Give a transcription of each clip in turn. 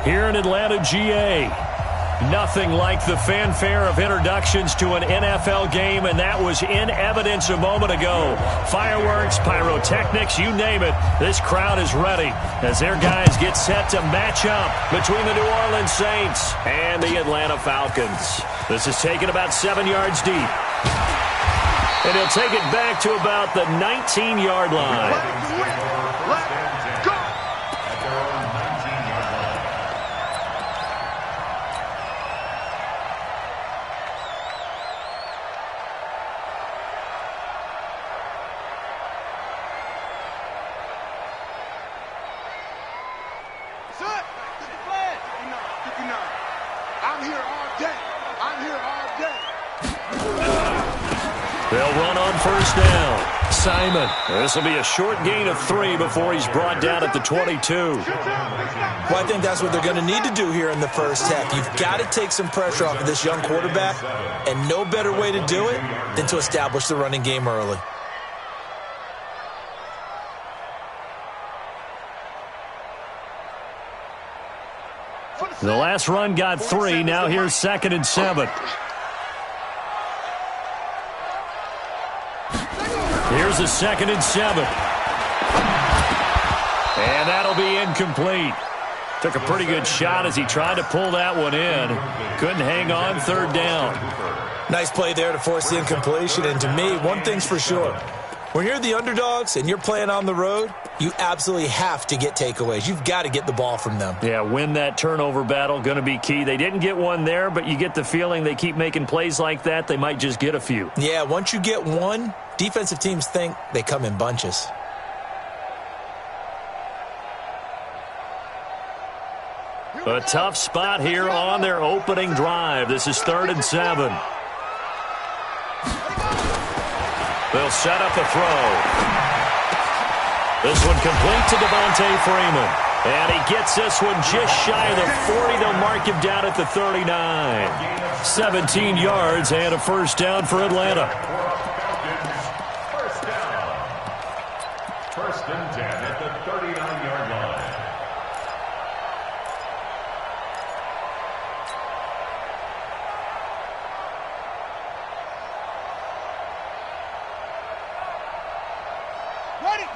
here in Atlanta, GA. Nothing like the fanfare of introductions to an NFL game, and that was in evidence a moment ago. Fireworks, pyrotechnics, you name it. This crowd is ready as their guys get set to match up between the New Orleans Saints and the Atlanta Falcons. This is taken about 7 yards deep. And he'll take it back to about the 19-yard line. They'll run on first down. Simon. This will be a short gain of 3 before he's brought down at the 22. Well, I think that's what they're going to need to do here in the first half. You've got to take some pressure off of this young quarterback, and no better way to do it than to establish the running game early. The last run got 3. Now here's 2nd and 7. Here's a 2nd and 7. And that'll be incomplete. Took a pretty good shot as he tried to pull that one in. Couldn't hang on, 3rd down. Nice play there to force the incompletion. And to me, one thing's for sure. When you're the underdogs and you're playing on the road, you absolutely have to get takeaways. You've got to get the ball from them. Yeah, win that turnover battle, going to be key. They didn't get one there, but you get the feeling they keep making plays like that, they might just get a few. Yeah, once you get one, defensive teams think they come in bunches. A tough spot here on their opening drive. This is 3rd and 7. They'll set up a throw. This one complete to Devontae Freeman. And he gets this one just shy of the 40. They'll mark him down at the 39. 17 yards and a first down for Atlanta. First and 10 at the 39-yard line.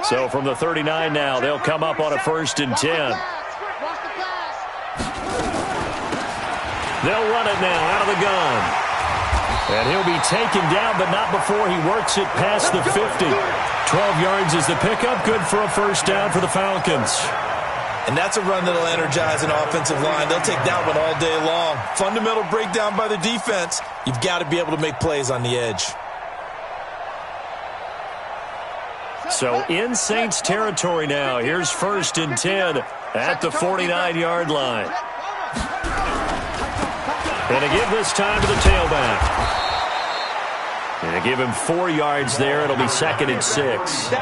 So from the 39 now, they'll come up on a 1st and 10. They'll run it now out of the gun. And he'll be taken down, but not before he works it past the 50. 12 yards is the pickup. Good for a first down for the Falcons. And that's a run that'll energize an offensive line. They'll take that one all day long. Fundamental breakdown by the defense. You've got to be able to make plays on the edge. So in Saints territory now. Here's 1st and 10 at the 49-yard line. And to give this time to the tailback. And to give him 4 yards there, it'll be 2nd and 6.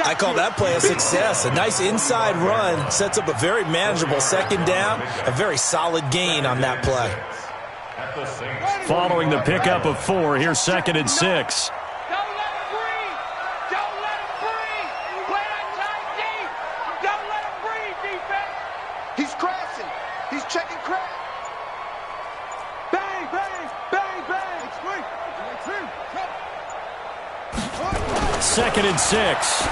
I call that play a success. A nice inside run sets up a very manageable 2nd down. A very solid gain on that play. Following the pickup of 4, here's 2nd and 6. He's crashing. He's checking crack. Bang, bang, bang, bang. 2nd and 6.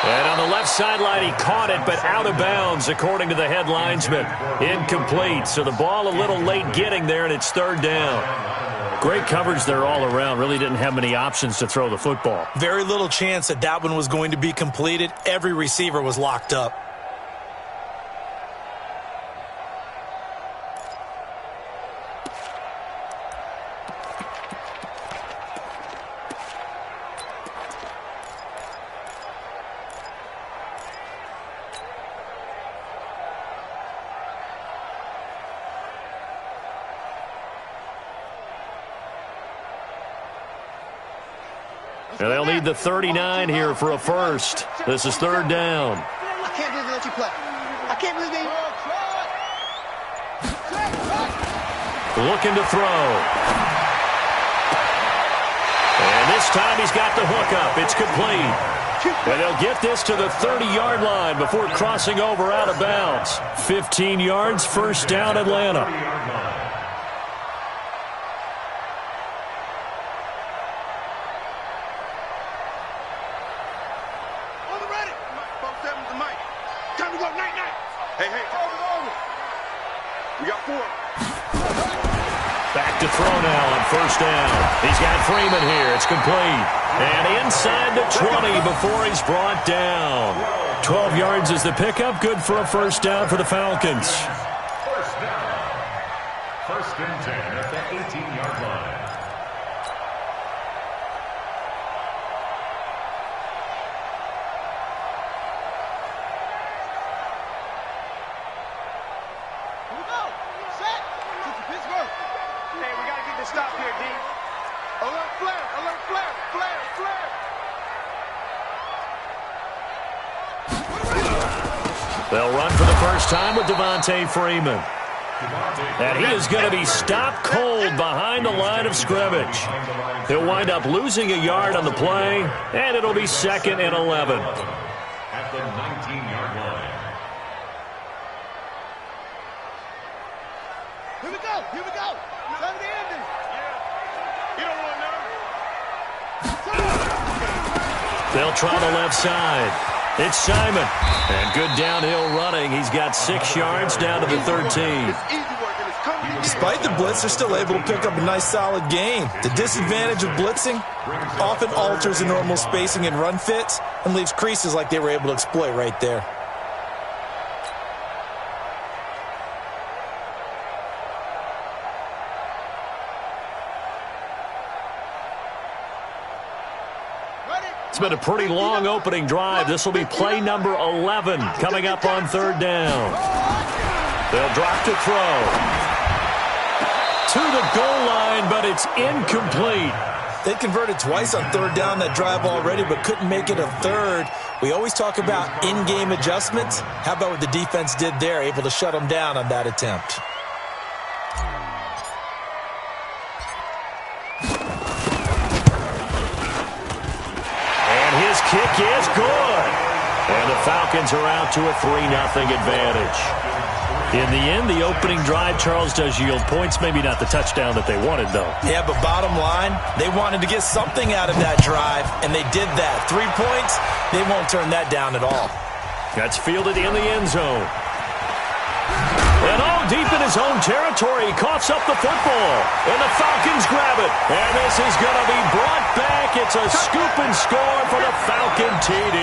And on the left sideline, he caught it, but out of bounds, according to the head linesman. Incomplete. So the ball a little late getting there, and it's 3rd down. Great coverage there all around. Really didn't have many options to throw the football. Very little chance that that one was going to be completed. Every receiver was locked up. And they'll need the 39 here for a first. This is 3rd down. I can't believe they let you play. I can't believe they... Looking to throw. And this time he's got the hook up. It's complete. And they'll get this to the 30-yard line before crossing over out of bounds. 15 yards, first down, Atlanta. Time to go, night. Hey, over. We got 4. Back to throw now on first down. He's got Freeman here. It's complete. And inside the 20 before he's brought down. 12 yards is the pickup. Good for a first down for the Falcons. First down. First and 10 at the 18-yard line. Stop here, D. Alert flare. They'll run for the first time with Devontae Freeman. And he is going to be stopped cold behind the line of scrimmage. He'll wind up losing a yard on the play, and it'll be 2nd and 11. At the 19-yard line. Here we go. Time to end it. You don't want none. They'll try the left side. It's Simon. And good downhill running. He's got 6 yards down to the 13. Despite the blitz, they're still able to pick up a nice solid gain. The disadvantage of blitzing often alters the normal spacing and run fits and leaves creases like they were able to exploit right there. It's been a pretty long opening drive. This will be play number 11 coming up on third down. They'll drop to throw. To the goal line, but it's incomplete. They converted twice on third down that drive already, but couldn't make it a third. We always talk about in-game adjustments. How about what the defense did there, able to shut them down on that attempt? His kick is good. And the Falcons are out to a 3-0 advantage. In the end, the opening drive, Charles, does yield points. Maybe not the touchdown that they wanted, though. Yeah, but bottom line, they wanted to get something out of that drive, and they did that. 3 points, they won't turn that down at all. That's fielded in the end zone. And deep in his own territory, he coughs up the football. And the Falcons grab it. And this is going to be brought back. It's a scoop and score for the Falcon TD.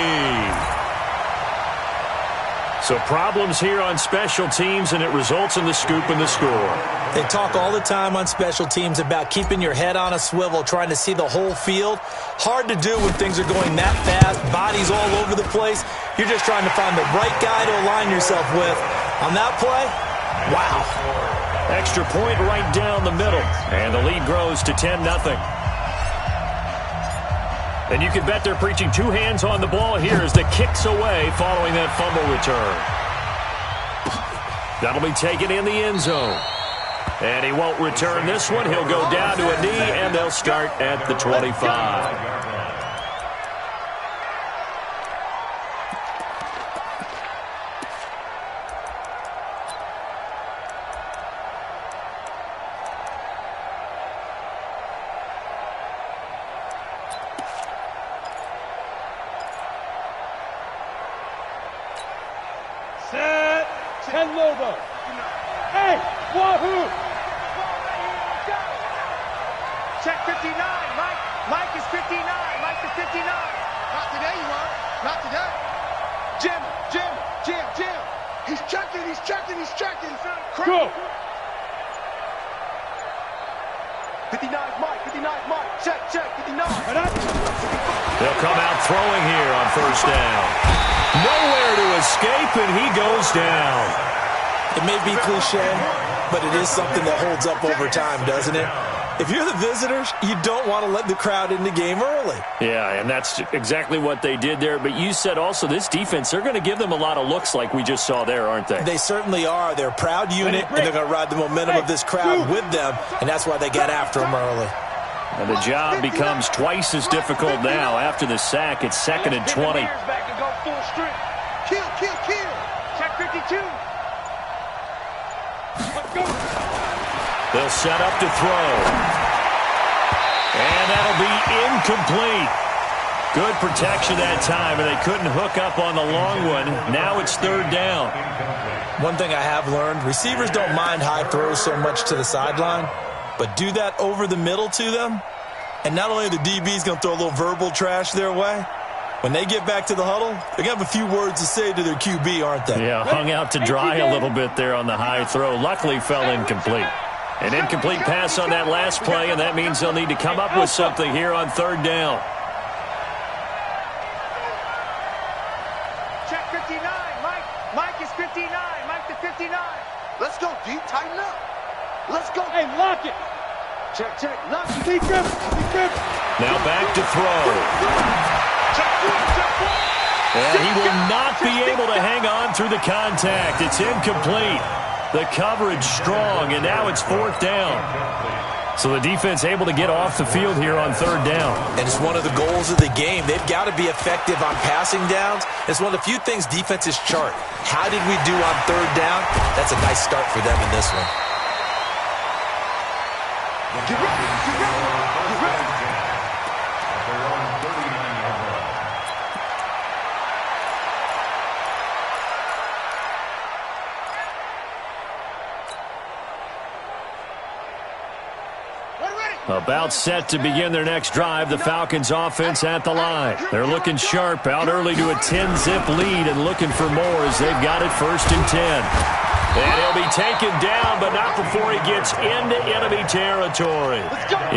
So problems here on special teams, and it results in the scoop and the score. They talk all the time on special teams about keeping your head on a swivel, trying to see the whole field. Hard to do when things are going that fast, bodies all over the place. You're just trying to find the right guy to align yourself with. On that play, wow. Extra point right down the middle, and the lead grows to 10-0. And you can bet they're preaching 2 hands on the ball here as the kick's away following that fumble return. That'll be taken in the end zone. And he won't return this one. He'll go down to a knee, and they'll start at the 25. Hey, wahoo! Check 59. Mike is 59. Mike is 59. Not today, you are. Not today. Jim. He's checking. Go. 59's Mike. Check. 59. They'll come out throwing here on first down. Nowhere to escape, and he goes down. It may be cliche, but it is something that holds up over time, doesn't it? If you're the visitors, you don't want to let the crowd in the game early. Yeah, and that's exactly what they did there. But you said also this defense, they're going to give them a lot of looks like we just saw there, aren't they? They certainly are. They're a proud unit, and they're going to ride the momentum of this crowd with them, and that's why they got after them early. And the job becomes twice as difficult now. After the sack, it's 2nd and 20. Kill, kill, kill. Check 52. Let's go. They'll set up to throw. And that'll be incomplete. Good protection that time, and they couldn't hook up on the long one. Now it's 3rd down. One thing I have learned, receivers don't mind high throws so much to the sideline, but do that over the middle to them, and not only are the DBs going to throw a little verbal trash their way, when they get back to the huddle, they're going to have a few words to say to their QB, aren't they? Yeah, hung out to dry a little bit there on the high throw. Luckily fell incomplete. An incomplete pass on that last play, and that means they'll need to come up with something here on 3rd down. Check 59. Mike is 59. Mike to 59. Let's go, D. Tighten up. Let's go. Hey, lock it. Check, check. Lock it. Be grip. Now back to throw. And he will not be able to hang on through the contact. It's incomplete. The coverage strong, and now it's 4th down. So the defense able to get off the field here on 3rd down. And it's one of the goals of the game. They've got to be effective on passing downs. It's one of the few things defenses chart. How did we do on 3rd down? That's a nice start for them in this one. Get ready. Get ready. Get ready. About set to begin their next drive, the Falcons offense at the line. They're looking sharp, out early to a 10-zip lead and looking for more as they've got it 1st and 10. And he'll be taken down, but not before he gets into enemy territory.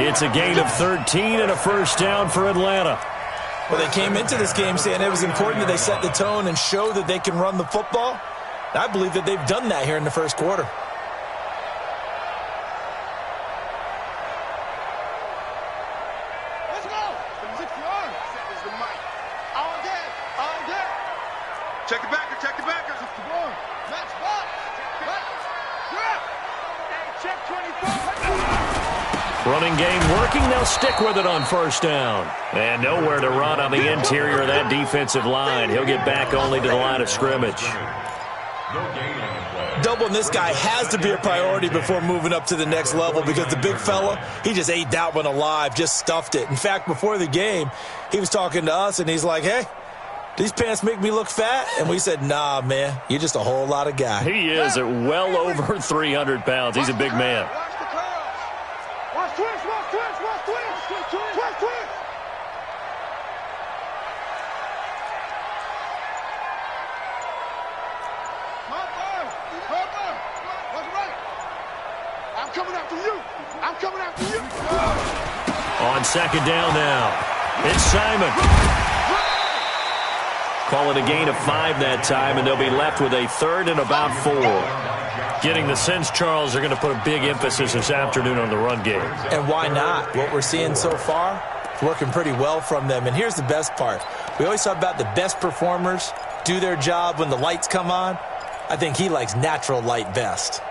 It's a gain of 13 and a 1st down for Atlanta. Well, they came into this game saying it was important that they set the tone and show that they can run the football. I believe that they've done that here in the 1st quarter. Check the backer, check the backer. Match box. Grab. Hey, check 24. Running game working. They'll stick with it on 1st down. And nowhere to run on the interior of that defensive line. He'll get back only to the line of scrimmage. Doubling this guy has to be a priority before moving up to the next level because the big fella, he just ate that one alive, just stuffed it. In fact, before the game, he was talking to us, and he's like, hey, these pants make me look fat? And we said, nah, man, you're just a whole lot of guy. He is at well over 300 pounds. He's a big man. Watch the curls. Watch twist, watch twist, watch twist. Twist, twist. What's right? I'm coming after you. I'm coming after you. On 2nd down now. It's Simon. Call it a gain of 5 that time, and they'll be left with a 3rd and about 4. Getting the sense, Charles, they're going to put a big emphasis this afternoon on the run game. And why not? What we're seeing so far, it's working pretty well from them. And here's the best part. We always talk about the best performers do their job when the lights come on. I think he likes natural light best.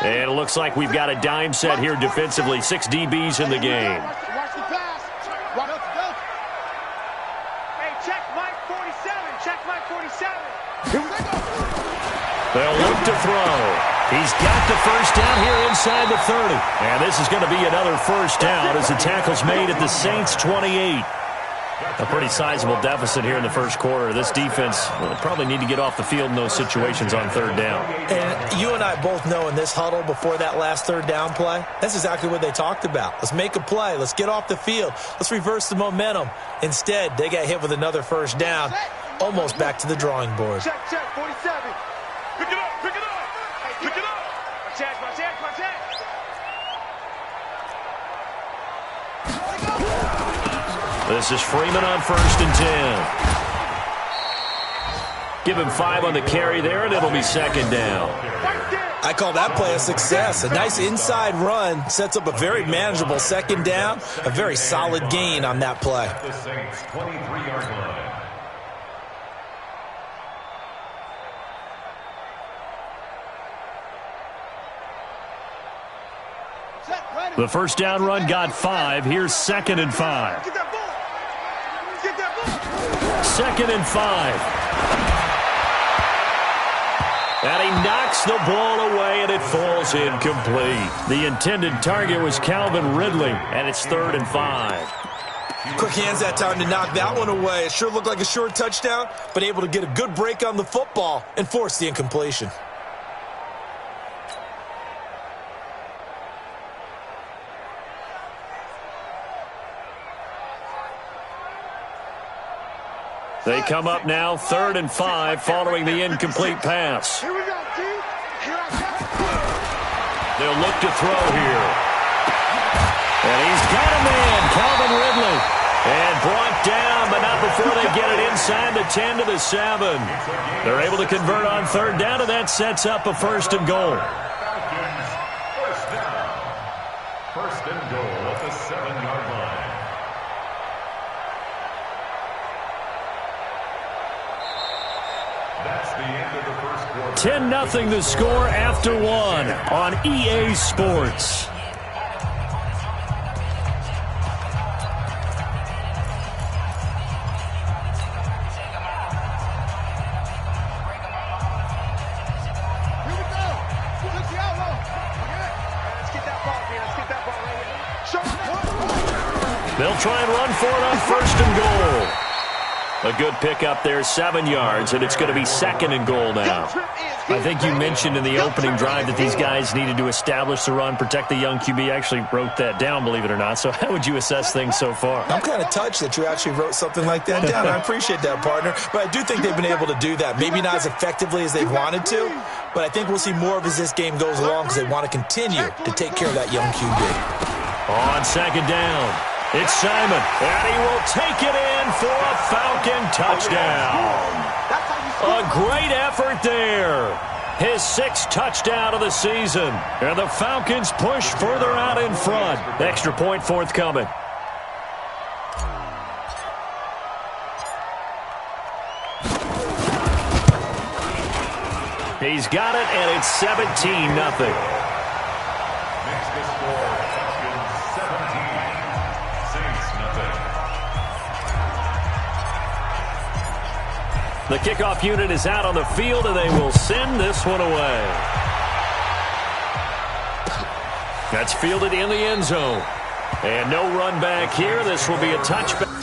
And it looks like we've got a dime set here defensively. 6 DBs in the game. Watch the pass. Watch the pass. Hey, check Mike 47. Check Mike 47. They'll look to throw. He's got the 1st down here inside the 30. And this is going to be another 1st down as the tackle's made at the Saints' 28. A pretty sizable deficit here in the 1st quarter. This defense will probably need to get off the field in those situations on 3rd down. And you and I both know in this huddle before that last 3rd down play, that's exactly what they talked about. Let's make a play. Let's get off the field. Let's reverse the momentum. Instead, they got hit with another 1st down, almost back to the drawing board. Check, 47. Pick it up, pick it up. Hey, pick it up. Watch out. This is Freeman on 1st and 10. Give him 5 on the carry there, and it'll be 2nd down. I call that play a success. A nice inside run sets up a very manageable 2nd down. A very solid gain on that play. The first down run got 5. Here's 2nd and 5. Get that ball. Get that ball. 2nd and 5. And he knocks the ball away, and it falls incomplete. The intended target was Calvin Ridley, and it's 3rd and 5. Quick hands that time to knock that one away. It sure looked like a short touchdown, but able to get a good break on the football and force the incompletion. They come up now, 3rd and 5, following the incomplete pass. Here we go, team. Here I come. They'll look to throw here. And he's got a man, Calvin Ridley. And brought down, but not before they get it inside the 10 to the 7. They're able to convert on 3rd down, and that sets up a 1st and goal. Falcons, 1st down. 1st and goal at the 7-yard line. That's the end of the first quarter. 10-0 the score after 1 on EA Sports. They'll try and run for it on 1st and goal. A good pickup there, 7 yards, and it's going to be 2nd and goal now. I think you mentioned in the opening drive that these guys needed to establish the run, protect the young QB. I actually wrote that down, believe it or not. So how would you assess things so far? I'm kind of touched that you actually wrote something like that down. I appreciate that, partner. But I do think they've been able to do that. Maybe not as effectively as they've wanted to, but I think we'll see more of as this game goes along because they want to continue to take care of that young QB. On 2nd down, it's Simon, and he will take it in for a Falcon touchdown. A great effort there. His 6th touchdown of the season. And the Falcons push further out in front. Extra point forthcoming. He's got it, and it's 17-0. Makes the score Falcons 17, Saints nothing. The kickoff unit is out on the field, and they will send this one away. That's fielded in the end zone. And no run back here. This will be a touchback.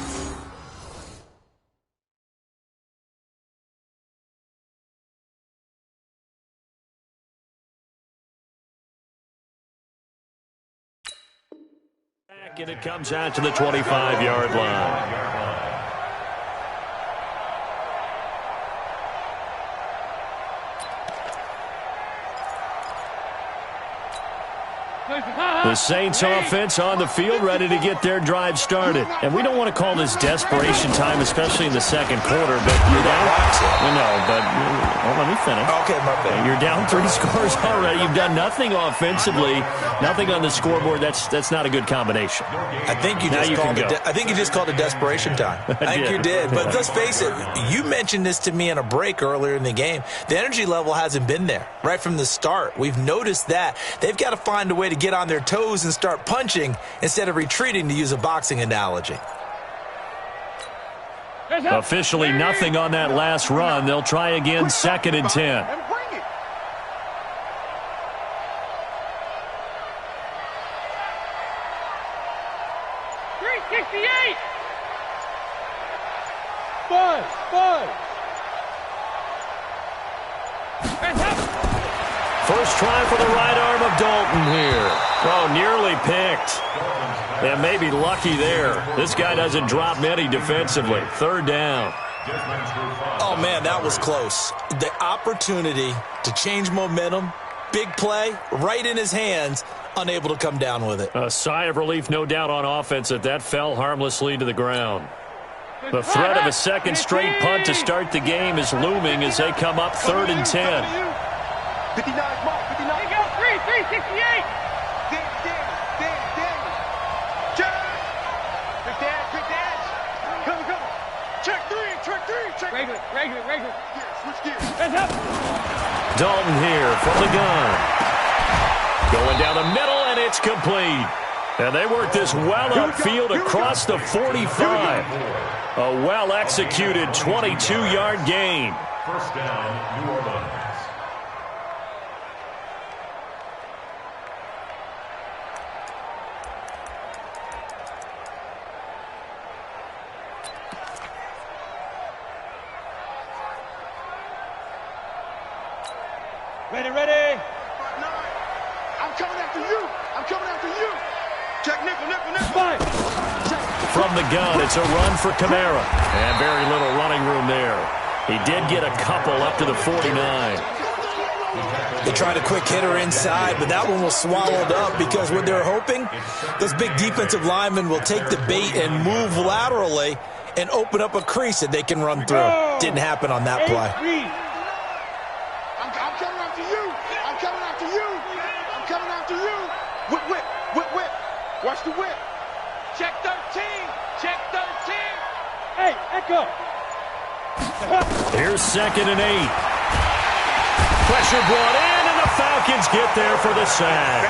And it comes out to the 25-yard line. The Saints offense on the field ready to get their drive started. And we don't want to call this desperation time, especially in the 2nd quarter, but you're down. Let me finish. Okay, my bad. You're down 3 scores already. You've done nothing offensively, nothing on the scoreboard. That's not a good combination. I think you just called it desperation time. I think you did. But let's face it, you mentioned this to me in a break earlier in the game. The energy level hasn't been there right from the start. We've noticed that. They've got to find a way to get on their toes and start punching instead of retreating, to use a boxing analogy. Officially nothing on that last run. They'll try again, 2nd and 10. 368. Buzz. First try for the right arm of Dalton here. Oh, nearly picked. And maybe lucky there. This guy doesn't drop many defensively. 3rd down. Oh, man, that was close. The opportunity to change momentum, big play, right in his hands, unable to come down with it. A sigh of relief, no doubt, on offense that fell harmlessly to the ground. The threat of a 2nd straight punt to start the game is looming as they come up 3rd and 10. 59 mark, 59. They go 368. Quick dash. Come. Check three. Regular. Yeah, switch gears. Dalton here from the gun. Going down the middle, and it's complete. And they work this well upfield across the 45. A well-executed 22-yard gain. First down, New Orleans. Ready. I'm coming after you. Check nickel. From the gun, it's a run for Kamara. And very little running room there. He did get a couple up to the 49. They tried a quick hitter inside, but that one was swallowed up because what they're hoping, those big defensive linemen will take the bait and move laterally and open up a crease that they can run through. Didn't happen on that play. I'm coming after you. Whip. Watch the whip. Check 13. Hey, Echo. Here's 2nd and 8. Pressure brought in, and the Falcons get there for the sack.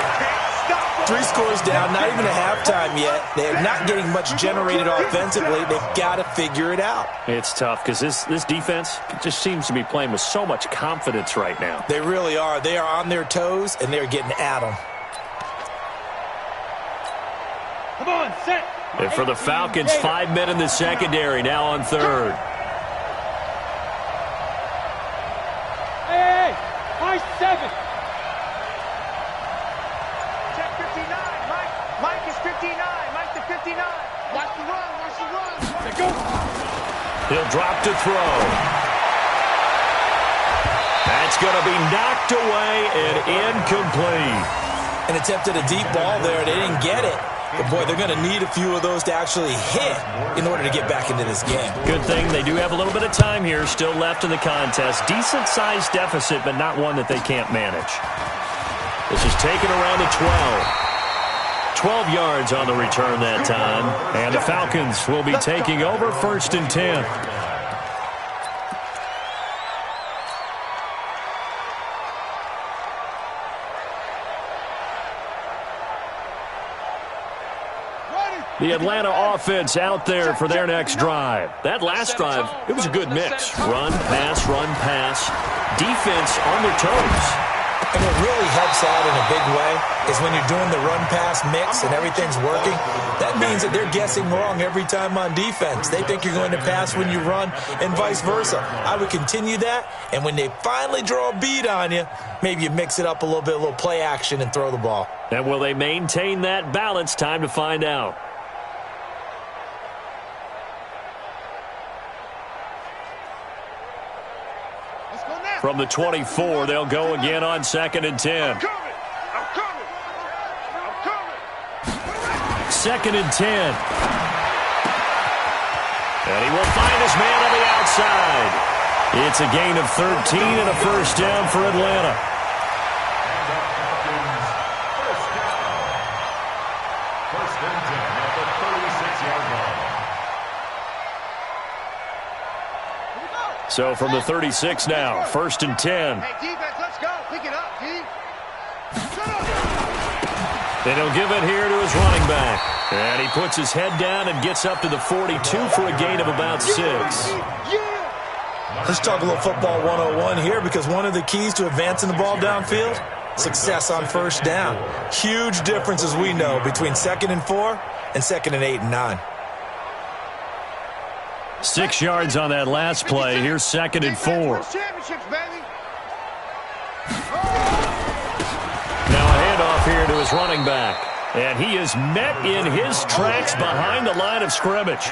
3 scores down, not even a halftime yet. They're not getting much generated offensively. They've got to figure it out. It's tough because this defense just seems to be playing with so much confidence right now. They really are. They are on their toes, and they're getting at them. Come on, set. And for the Falcons, 5 men in the secondary, now on 3rd. Hey, high 7. Check 59. Mike is 59. Mike to 59. Watch the run. Let's go. He'll drop to throw. That's going to be knocked away and incomplete. And attempted a deep ball there. They didn't get it. But, boy, they're going to need a few of those to actually hit in order to get back into this game. Good thing they do have a little bit of time here still left in the contest. Decent-sized deficit, but not one that they can't manage. This is taken around the 12. 12 yards on the return that time. And the Falcons will be taking over 1st and 10. The Atlanta offense out there for their next drive. That last drive, it was a good mix. Run, pass. Defense on their toes. And what really helps out in a big way is when you're doing the run-pass mix and everything's working, that means that they're guessing wrong every time on defense. They think you're going to pass when you run and vice versa. I would continue that, and when they finally draw a bead on you, maybe you mix it up a little bit, a little play action, and throw the ball. And will they maintain that balance? Time to find out. From the 24, they'll go again on 2nd and 10. I'm coming. 2nd and 10. And he will find his man on the outside. It's a gain of 13 and a first down for Atlanta. First and 10 at the 36-yard line. So from the 36 now, 1st and 10. Hey, defense, let's go. Pick it up, D. Then he'll give it here to his running back. And he puts his head down and gets up to the 42 for a gain of about 6. Let's talk a little football 101 here, because one of the keys to advancing the ball downfield, success on first down. Huge difference, as we know, between 2nd and 4 and 2nd and 8 and 9. 6 yards on that last play. Here's 2nd and 4. Championships, baby. Now a handoff here to his running back. And he is met in his tracks behind the line of scrimmage.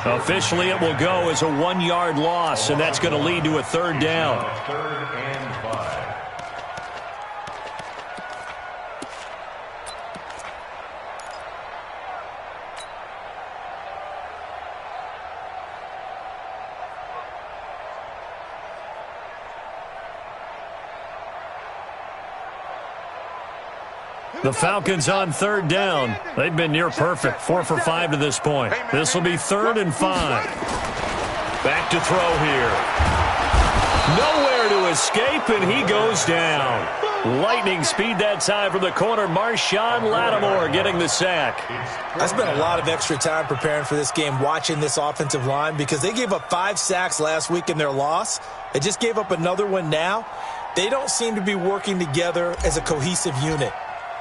Officially, it will go as a 1-yard loss, and that's going to lead to a 3rd down. 3rd and 5. The Falcons on 3rd down. They've been near perfect, 4 for 5 to this point. This will be 3rd and 5. Back to throw here. Nowhere to escape, and he goes down. Lightning speed that time from the corner. Marshawn Lattimore getting the sack. I spent a lot of extra time preparing for this game, watching this offensive line, because they gave up 5 sacks last week in their loss. They just gave up another one now. They don't seem to be working together as a cohesive unit.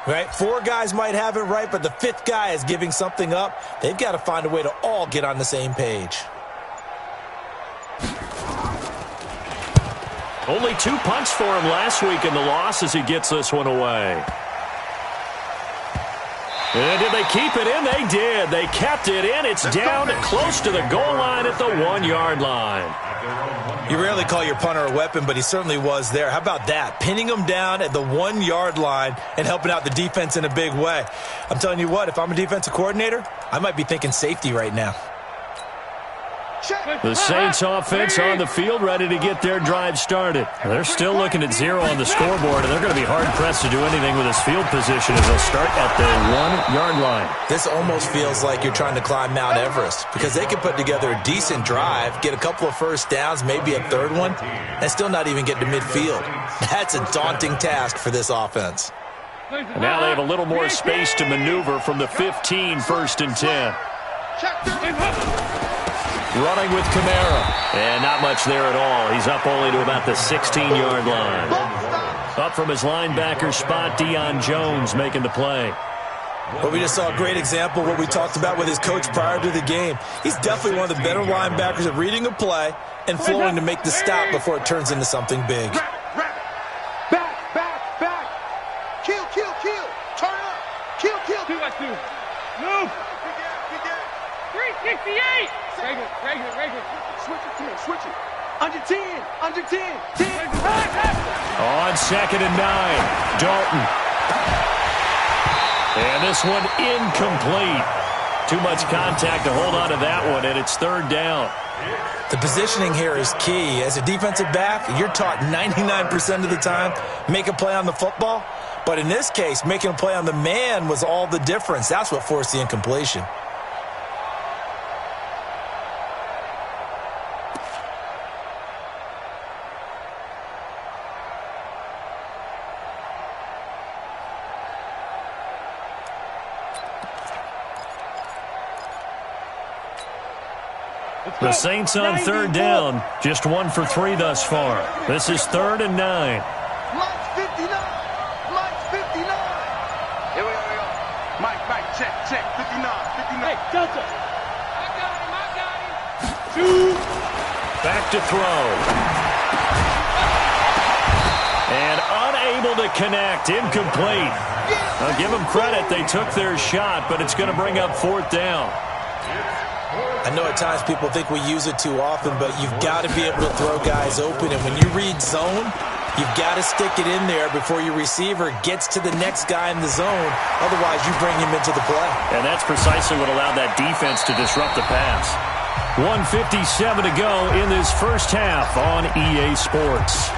Right? 4 guys might have it right, but the 5th guy is giving something up. They've got to find a way to all get on the same page. Only 2 punts for him last week in the loss as he gets this one away. And did they keep it in? They did. They kept it in. It's down close to the goal line at the 1-yard line. You rarely call your punter a weapon, but he certainly was there. How about that? Pinning him down at the 1-yard line and helping out the defense in a big way. I'm telling you what, if I'm a defensive coordinator, I might be thinking safety right now. The Saints offense on the field, ready to get their drive started. They're still looking at 0 on the scoreboard, and they're going to be hard-pressed to do anything with this field position as they'll start at the 1-yard line. This almost feels like you're trying to climb Mount Everest, because they can put together a decent drive, get a couple of first downs, maybe a 3rd one, and still not even get to midfield. That's a daunting task for this offense. And now they have a little more space to maneuver from the 15, 1st and 10. Running with Kamara. And not much there at all. He's up only to about the 16-yard line. Up from his linebacker spot, Deion Jones making the play. Well, we just saw a great example of what we talked about with his coach prior to the game. He's definitely one of the better linebackers at reading a play and flowing to make the stop before it turns into something big. Back. Kill. Turn up. Kill. 2-2. Move. 368. Regular. Switch it. Under 10. 10. On 2nd and 9, Dalton. And this one incomplete. Too much contact to hold on to that one, and it's 3rd down. The positioning here is key. As a defensive back, you're taught 99% of the time, make a play on the football. But in this case, making a play on the man was all the difference. That's what forced the incompletion. The Saints on 3rd down, just 1 for 3 thus far. This is 3rd and 9. Mike's 59. Here we go. Mike, check. 59. Hey, Delta. I got him. Back to throw. And unable to connect, incomplete. I'll give them credit. They took their shot, but it's going to bring up 4th down. I know at times people think we use it too often, but you've got to be able to throw guys open. And when you read zone, you've got to stick it in there before your receiver gets to the next guy in the zone. Otherwise, you bring him into the play. And that's precisely what allowed that defense to disrupt the pass. 1:57 to go in this first half on EA Sports.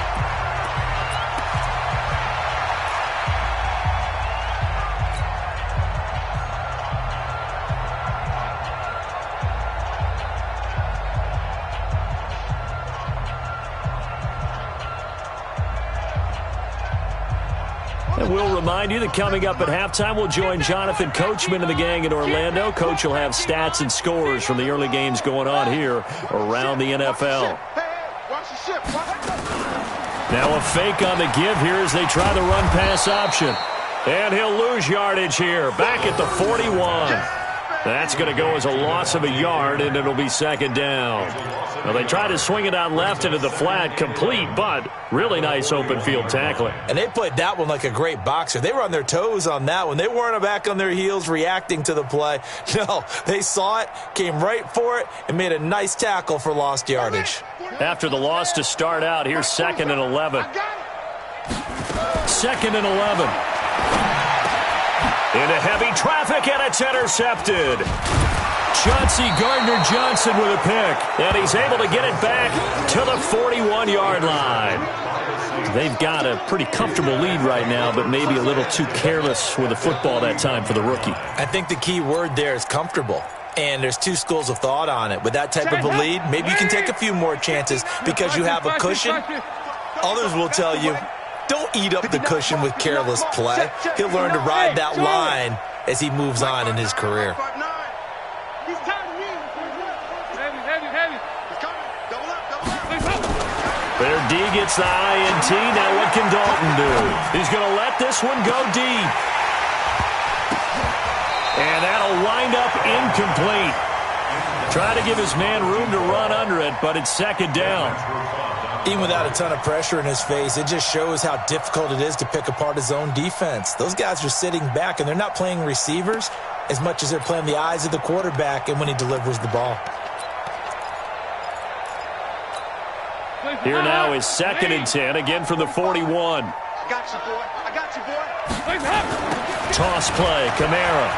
We'll remind you that coming up at halftime, we'll join Jonathan Coachman and the gang in Orlando. Coach will have stats and scores from the early games going on here around the NFL. Now a fake on the give here as they try the run-pass option. And he'll lose yardage here, back at the 41. That's going to go as a loss of a yard, and it'll be 2nd down. Well, they try to swing it out left into the flat, complete, but really nice open field tackling. And they played that one like a great boxer. They were on their toes on that one. They weren't back on their heels reacting to the play. No, they saw it, came right for it, and made a nice tackle for lost yardage. After the loss to start out, here's 2nd and 11. 2nd and 11. Into heavy traffic, and it's intercepted. Chauncey Gardner-Johnson with a pick, and he's able to get it back to the 41-yard line. They've got a pretty comfortable lead right now, but maybe a little too careless with the football that time for the rookie. I think the key word there is comfortable. And there's 2 schools of thought on it. With that type of a lead, maybe you can take a few more chances because you have a cushion. Others will tell you, Don't eat up the cushion with careless play. He'll learn to ride that line as he moves on in his career. Their D gets the INT. Now what can Dalton do? He's going to let this one go deep. And that'll wind up incomplete. Try to give his man room to run under it, but it's second down. Even without a ton of pressure in his face, it just shows how difficult it is to pick apart his own defense. Those guys are sitting back, and they're not playing receivers as much as they're playing the eyes of the quarterback and when he delivers the ball. Here now is 2nd and 10, again from the 41. I got you, boy. I got you, boy. Toss play, Kamara.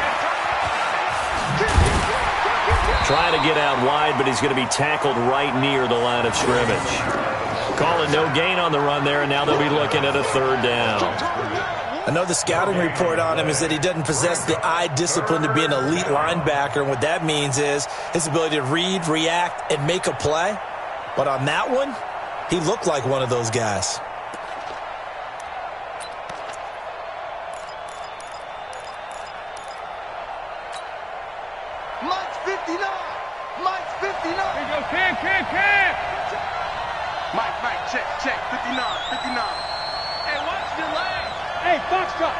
Trying to get out wide, but he's going to be tackled right near the line of scrimmage. Call it no gain on the run there, and now they'll be looking at a 3rd down. I know the scouting report on him is that he doesn't possess the eye discipline to be an elite linebacker, and what that means is his ability to read, react, and make a play. But on that one, he looked like one of those guys. Mike's 59. Mike's 59. Here you go, Cam. Mike, check, 59. Hey, watch the leg. Hey, box drop.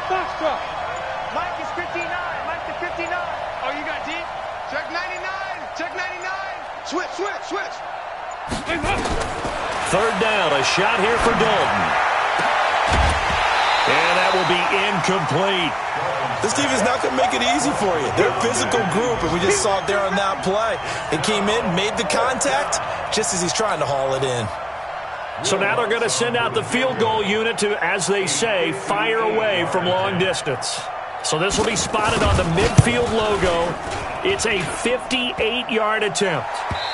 Mike is 59. Mike is 59. Oh, you got deep? Check 99. Switch. 3rd down, a shot here for Dalton. And that will be incomplete. This defense is not going to make it easy for you. They're a physical group, and we just saw it there on that play. He came in, made the contact, just as he's trying to haul it in. So now they're going to send out the field goal unit to, as they say, fire away from long distance. So this will be spotted on the midfield logo. It's a 58-yard attempt.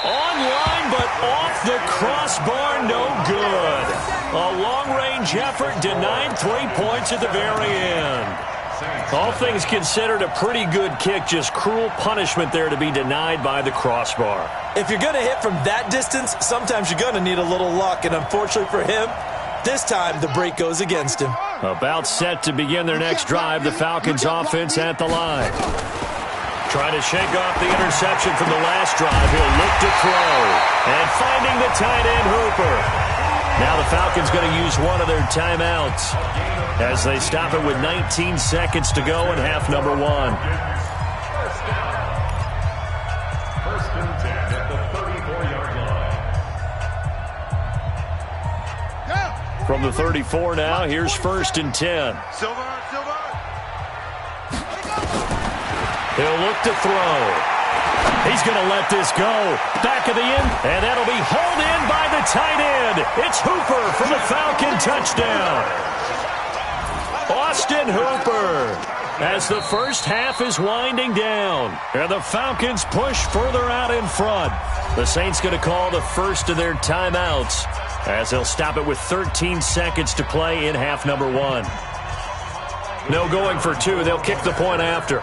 Online, but off the crossbar, no good. A long-range effort denied 3 points at the very end. All things considered, a pretty good kick, just cruel punishment there to be denied by the crossbar. If you're going to hit from that distance, sometimes you're going to need a little luck, and unfortunately for him, this time the break goes against him. About set to begin their next drive, the Falcons offense at the line. Trying to shake off the interception from the last drive. He'll look to throw. And finding the tight end, Hooper. Now the Falcons going to use one of their timeouts as they stop it with 19 seconds to go in half number 1. First and 10 at the 34-yard line. From the 34 now, here's 1st and 10. Silver. He'll look to throw. He's going to let this go. Back of the end, and that'll be hauled in by the tight end. It's Hooper for the Falcon touchdown. Austin Hooper, as the first half is winding down, and the Falcons push further out in front. The Saints going to call the first of their timeouts as they'll stop it with 13 seconds to play in half number 1. No going for 2. They'll kick the point after.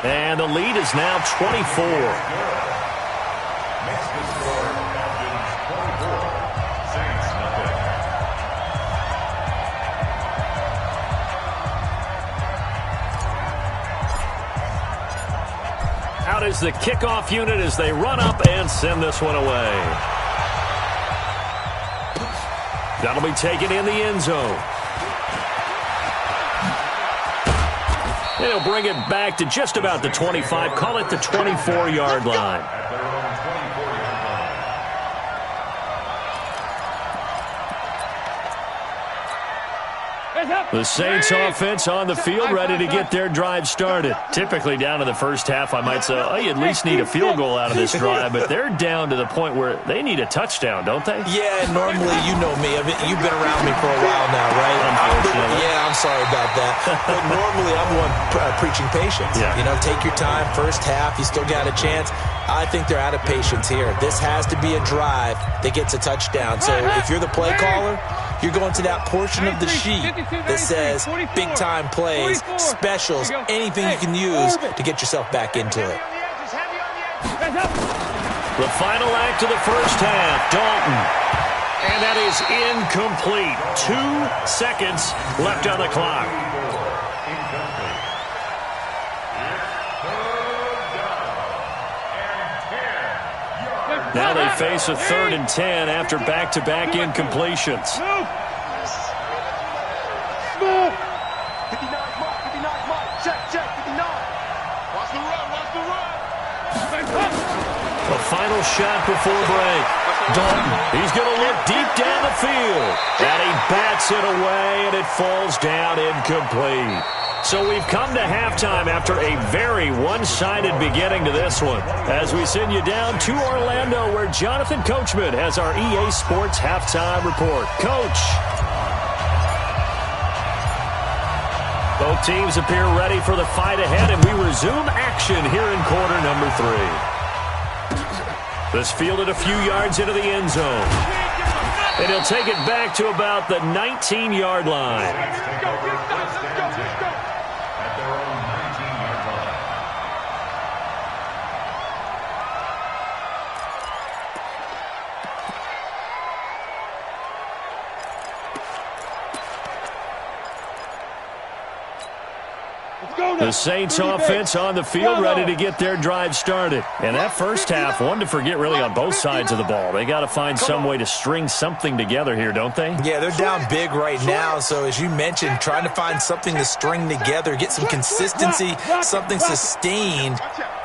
And the lead is now 24. Makes the score Falcons 24, Saints nothing. Out is the kickoff unit as they run up and send this one away. That'll be taken in the end zone. They'll bring it back to just about the 25. Call it the 24-yard line. At their own 24-yard line. The Saints offense on the field, ready to get their drive started. Typically down to the first half, I might say, oh, you at least need a field goal out of this drive, but they're down to the point where they need a touchdown, don't they? Yeah, normally, you know me. I mean, you've been around me for a while now, right? Unfortunately. I'm sorry about that. But normally, I'm one preaching patience. Yeah. You know, take your time. First half, you still got a chance. I think they're out of patience here. This has to be a drive that gets a touchdown. So if you're the play caller, you're going to that portion of the sheet that says big-time plays, specials, anything you can use to get yourself back into it. The final act of the first half, Dalton. And that is incomplete. 2 seconds left on the clock. Now they face a 3rd and 10 after back-to-back incompletions. 59, check, 59. Watch the run. A final shot before break. Dalton, he's going to look deep down the field. And he bats it away, and it falls down incomplete. So we've come to halftime after a very one-sided beginning to this one. As we send you down to Orlando, where Jonathan Coachman has our EA Sports halftime report. Coach. Both teams appear ready for the fight ahead, and we resume action here in quarter number 3. This fielded a few yards into the end zone. And he'll take it back to about the 19-yard line. The Saints offense on the field ready to get their drive started. And that first half, one to forget really on both sides of the ball. They got to find some way to string something together here, don't they? Yeah, they're down big right now. So as you mentioned, trying to find something to string together, get some consistency, something sustained,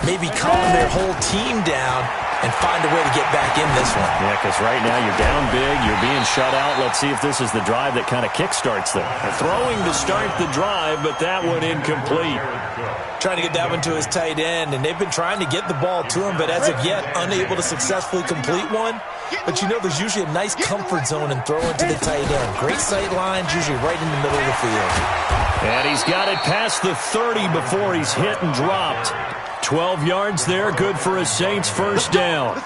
maybe calm their whole team down and find a way to get back in this one. Yeah, because right now you're down big, you're being shut out. Let's see if this is the drive that kind of kickstarts them. Throwing to start the drive, but that one incomplete. Trying to get that one to his tight end, and they've been trying to get the ball to him, but as of yet, unable to successfully complete one. But you know there's usually a nice comfort zone in throwing to the tight end. Great sight lines, usually right in the middle of the field. And he's got it past the 30 before he's hit and dropped. 12 yards there, good for a Saints first down.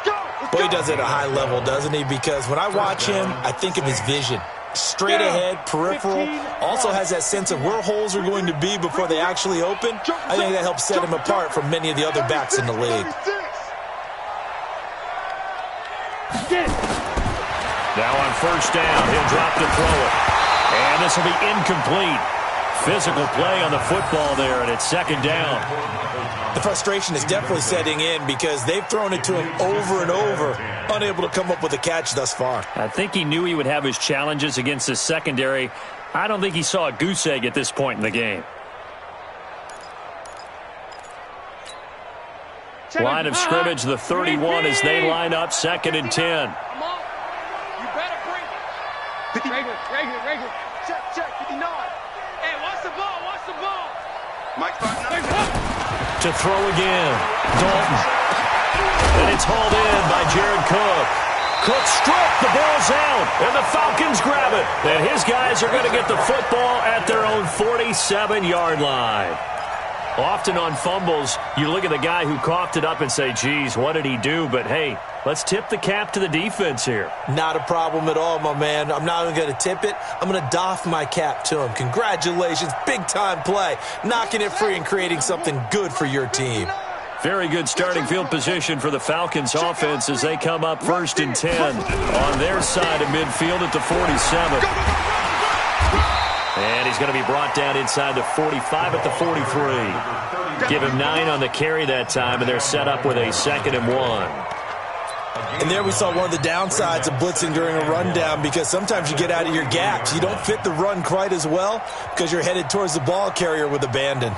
Boy, he does it at a high level, doesn't he? Because when I watch him, I think of his vision. Straight ahead, peripheral, also has that sense of where holes are going to be before they actually open. I think that helps set him apart from many of the other backs in the league. Now on first down, he'll drop to throw it. And this will be incomplete. Physical play on the football there, and it's second down. The frustration is definitely setting in because they've thrown it to him over and over, unable to come up with a catch thus far. I think he knew he would have his challenges against his secondary. I don't think he saw a goose egg at this point in the game. Line of scrimmage, the 31 as they line up, 2nd and 10. You better bring it. Regular. Check, 59. Hey, watch the ball. Mike starting To throw again, Dalton. And it's hauled in by Jared Cook. Cook struck, the ball's out, and the Falcons grab it. And his guys are going to get the football at their own 47-yard line. Often on fumbles, you look at the guy who coughed it up and say, geez, what did he do? But, hey, let's tip the cap to the defense here. Not a problem at all, my man. I'm not even going to tip it. I'm going to doff my cap to him. Congratulations. Big-time play. Knocking it free and creating something good for your team. Very good starting field position for the Falcons offense as they come up 1st and 10 on their side of midfield at the 47. And he's going to be brought down inside the 45 at the 43. Give him 9 on the carry that time, and they're set up with a 2nd and 1. And there we saw one of the downsides of blitzing during a rundown because sometimes you get out of your gaps. You don't fit the run quite as well because you're headed towards the ball carrier with abandon.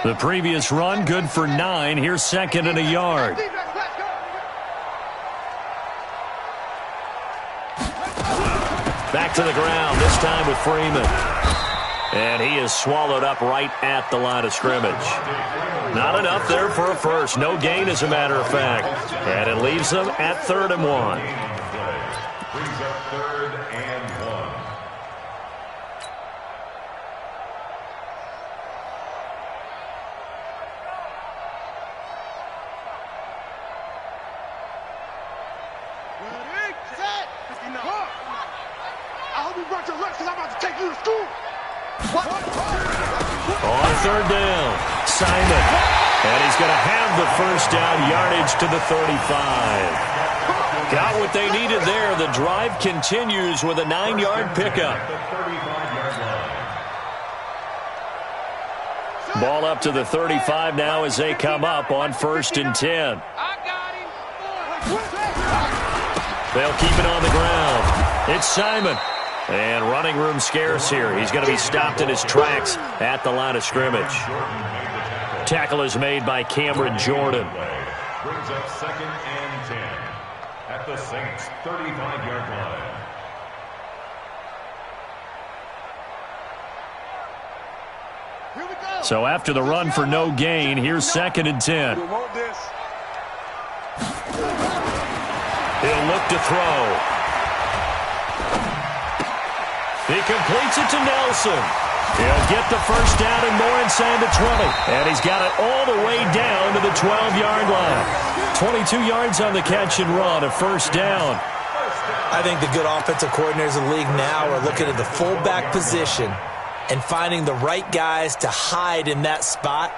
The previous run, good for 9. Here's 2nd and a yard. Back to the ground, this time with Freeman. And he is swallowed up right at the line of scrimmage. Not enough there for a first. No gain, as a matter of fact. And it leaves them at 3rd and 1. Brings up 3rd and 1. Ready, set, 59. I hope you brought your lunch because I'm about to take you to school. What? On 3rd down, Simon. And he's going to have the first down, yardage to the 35. Got what they needed there. The drive continues with a 9-yard pickup. Ball up to the 35 now as they come up on 1st and 10. They'll keep it on the ground. It's Simon. And running room scarce here. He's going to be stopped in his tracks at the line of scrimmage. Tackle is made by Cameron Jordan. Brings up 2nd and 10 at the Saints' 35-yard line. So after the run for no gain, here's 2nd and 10. He'll look to throw. He completes it to Nelson. He'll get the first down and more inside the 20. And he's got it all the way down to the 12-yard line. 22 yards on the catch and run, a first down. I think the good offensive coordinators in the league now are looking at the fullback position and finding the right guys to hide in that spot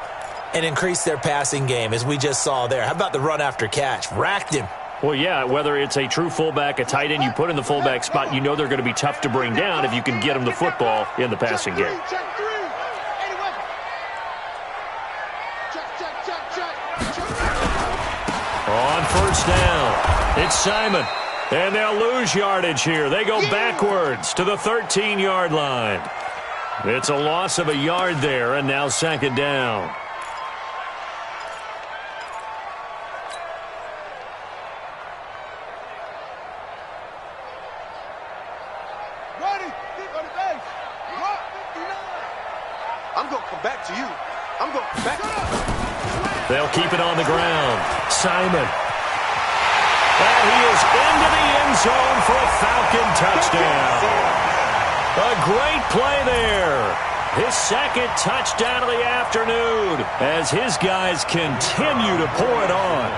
and increase their passing game, as we just saw there. How about the run after catch? Racked him. Well, yeah, whether it's a true fullback, a tight end you put in the fullback spot, you know they're going to be tough to bring down if you can get them the football in the passing game. On first down, it's Simon. And they'll lose yardage here. They go backwards to the 13-yard line. It's a loss of a yard there, and now 2nd down. I'm going to come back to you. I'm going to come back. They'll keep it on the ground. Simon. And he is into the end zone for a Falcon touchdown. A great play there. His 2nd touchdown of the afternoon as his guys continue to pour it on.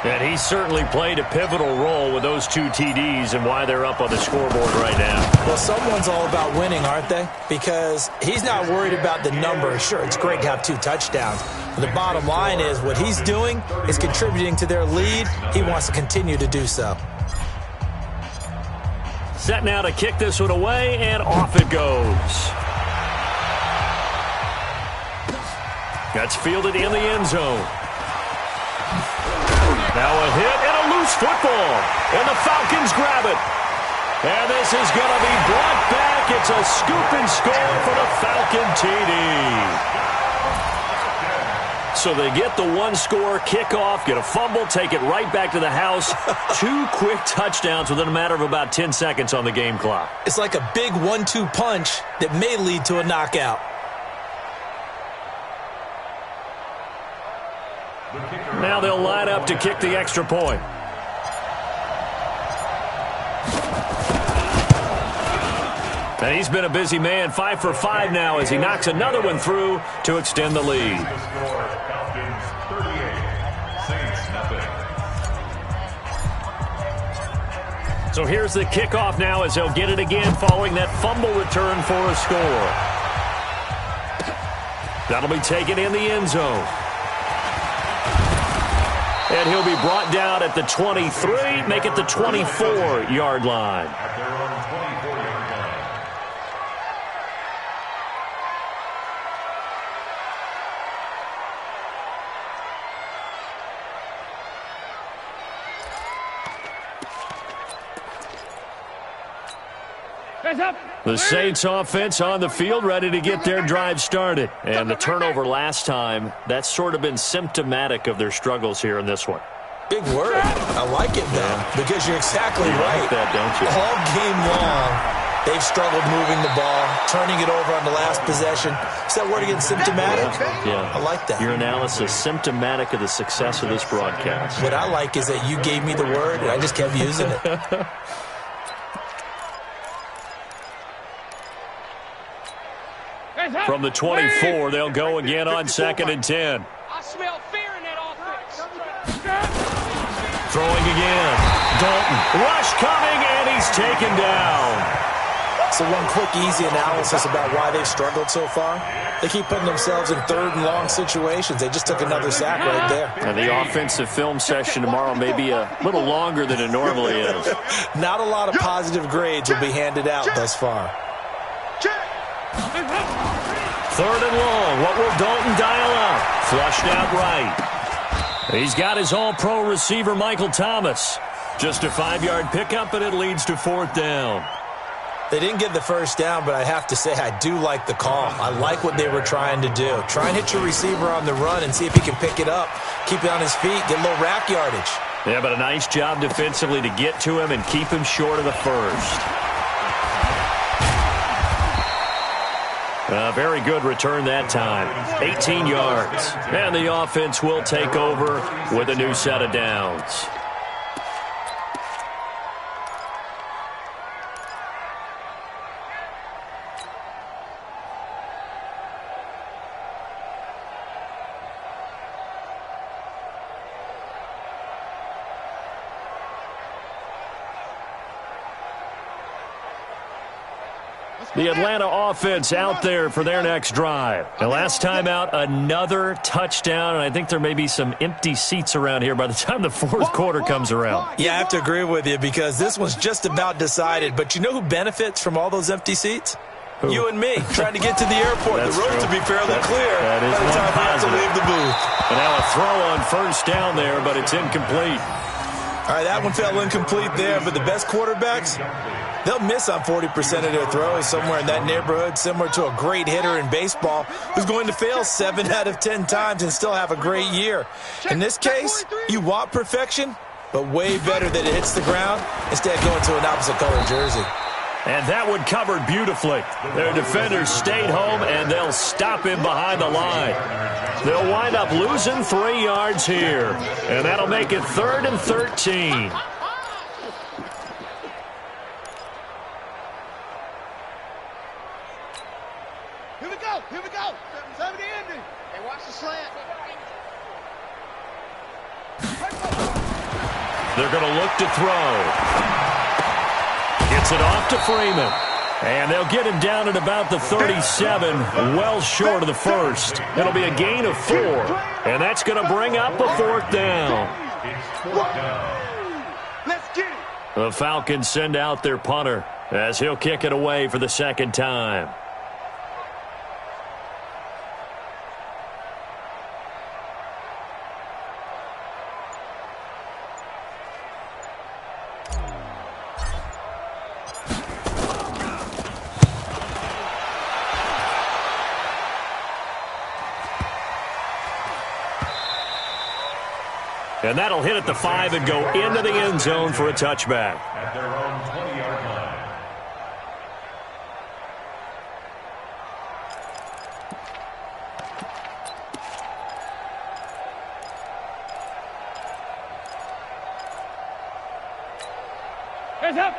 And he certainly played a pivotal role with those 2 TDs and why they're up on the scoreboard right now. Well, someone's all about winning, aren't they? Because he's not worried about the number. Sure, it's great to have 2 touchdowns. But the bottom line is what he's doing is contributing to their lead. He wants to continue to do so. Set now to kick this one away, and off it goes. That's fielded in the end zone. Now a hit and a loose football. And the Falcons grab it. And this is going to be brought back. It's a scoop and score for the Falcon TD. So they get the 1-score kickoff, get a fumble, take it right back to the house. 2 quick touchdowns within a matter of about 10 seconds on the game clock. It's like a big 1-2 punch that may lead to a knockout. Now they'll line up to kick the extra point. And he's been a busy man, 5 for 5 now as he knocks another one through to extend the lead. Falcons 38, Saints nothing. So here's the kickoff now as they'll get it again following that fumble return for a score. That'll be taken in the end zone. And he'll be brought down at the 23, make it the 24-yard line. At their own 24-yard line. The Saints offense on the field ready to get their drive started. And the turnover last time, that's sort of been symptomatic of their struggles here in this one. Big word. I like it, though, because you're exactly right. Like that, don't you? All game long, they've struggled moving the ball, turning it over on the last possession. Is that word again, symptomatic? Yeah. I like that. Your analysis, symptomatic of the success of this broadcast. What I like is that you gave me the word, and I just kept using it. From the 24, they'll go again on 2nd and 10. I smell fear in that offense. Throwing again. Dalton. Rush coming, and he's taken down. So one quick, easy analysis about why they've struggled so far. They keep putting themselves in third and long situations. They just took another sack right there. And the offensive film session tomorrow may be a little longer than it normally is. Not a lot of positive grades will be handed out thus far. Third and long. What will Dalton dial up? Flushed out right. He's got his all-pro receiver, Michael Thomas. Just a 5-yard pickup, and it leads to fourth down. They didn't get the first down, but I have to say I do like the call. I like what they were trying to do. Try and hit your receiver on the run and see if he can pick it up. Keep it on his feet, get a little rack yardage. Yeah, but a nice job defensively to get to him and keep him short of the first. A very good return that time. 18 yards. And the offense will take over with a new set of downs. The Atlanta offense out there for their next drive. The last time out, another touchdown, and I think there may be some empty seats around here by the time the fourth quarter comes around. Yeah, I have to agree with you because this one's just about decided. But you know who benefits from all those empty seats? Who? You and me, trying to get to the airport. The road to be fairly clear by the time we have to leave the booth. And now a throw on first down there, but it's incomplete. All right, that one fell incomplete there, but the best quarterbacks, they'll miss on 40% of their throws, somewhere in that neighborhood, similar to a great hitter in baseball who's going to fail 7 out of 10 times and still have a great year. In this case, you want perfection, but way better that it hits the ground instead of going to an opposite color jersey. And that one covered beautifully. Their defenders stayed home, and they'll stop him behind the line. They'll wind up losing 3 yards here, and that'll make it 3rd and 13. Here we go. 70 ending. Hey, watch the slant. They're going to look to throw. Gets it off to Freeman. And they'll get him down at about the 37, well short of the first. It'll be a gain of 4, and that's going to bring up a fourth down. Let's get it. The Falcons send out their punter as he'll kick it away for the second time. And that'll hit at the 5 and go into the end zone for a touchback. At their own 20-yard line.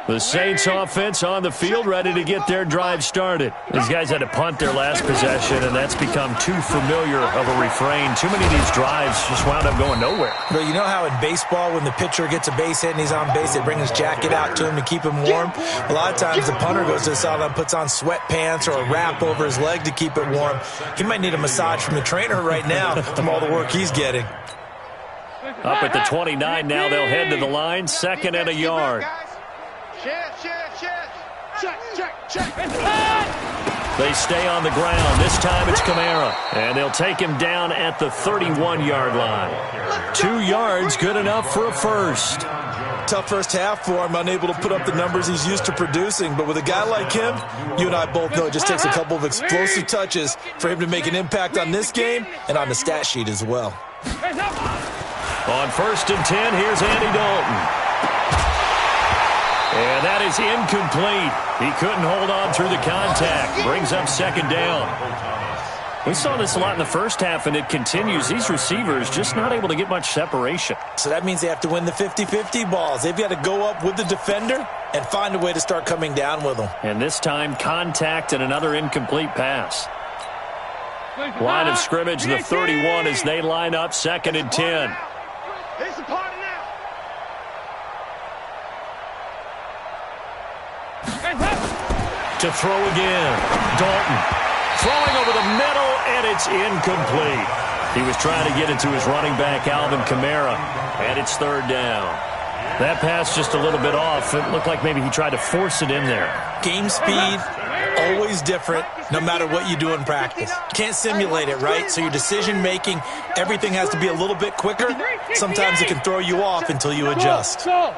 The Saints offense on the field, ready to get their drive started. These guys had to punt their last possession, and that's become too familiar of a refrain. Too many of these drives just wound up going nowhere. But you know how in baseball, when the pitcher gets a base hit and he's on base, they bring his jacket out to him to keep him warm? A lot of times the punter goes to the sideline, puts on sweatpants or a wrap over his leg to keep it warm. He might need a massage from the trainer right now from all the work he's getting. Up at the 29 now, they'll head to the line, 2nd and a yard. Check. They stay on the ground. This time it's Kamara. And they'll take him down at the 31-yard line. 2 yards, good enough for a first. Tough first half for him, unable to put up the numbers he's used to producing. But with a guy like him, you and I both know it just takes a couple of explosive touches for him to make an impact on this game and on the stat sheet as well. On 1st and 10, here's Andy Dalton. And that is incomplete. He couldn't hold on through the contact. Brings up 2nd down. We saw this a lot in the first half, and it continues. These receivers just not able to get much separation. So that means they have to win the 50-50 balls. They've got to go up with the defender and find a way to start coming down with them. And this time, contact and another incomplete pass. Line of scrimmage, the 31 as they line up, 2nd and 10. It's a party now. to throw again. Dalton throwing over the middle, and it's incomplete. He was trying to get it to his running back, Alvin Kamara, and it's third down. That pass just a little bit off. It looked like maybe he tried to force it in there. Game speed, always different, no matter what you do in practice. You can't simulate it, right? So your decision-making, everything has to be a little bit quicker. Sometimes it can throw you off until you adjust. Watch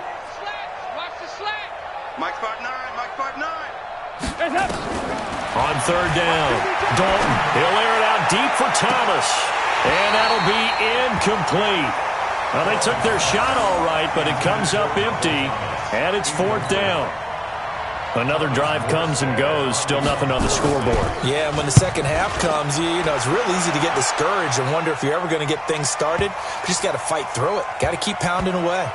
the slack. Mike 5'9", Mike 5'9". On third down, Dalton, he'll air it out deep for Thomas, and that'll be incomplete. Well, they took their shot all right, but it comes up empty, and it's fourth down. Another drive comes and goes, still nothing on the scoreboard. Yeah, and when the second half comes, you know, it's real easy to get discouraged and wonder if you're ever going to get things started. You just got to fight through it. Got to keep pounding away.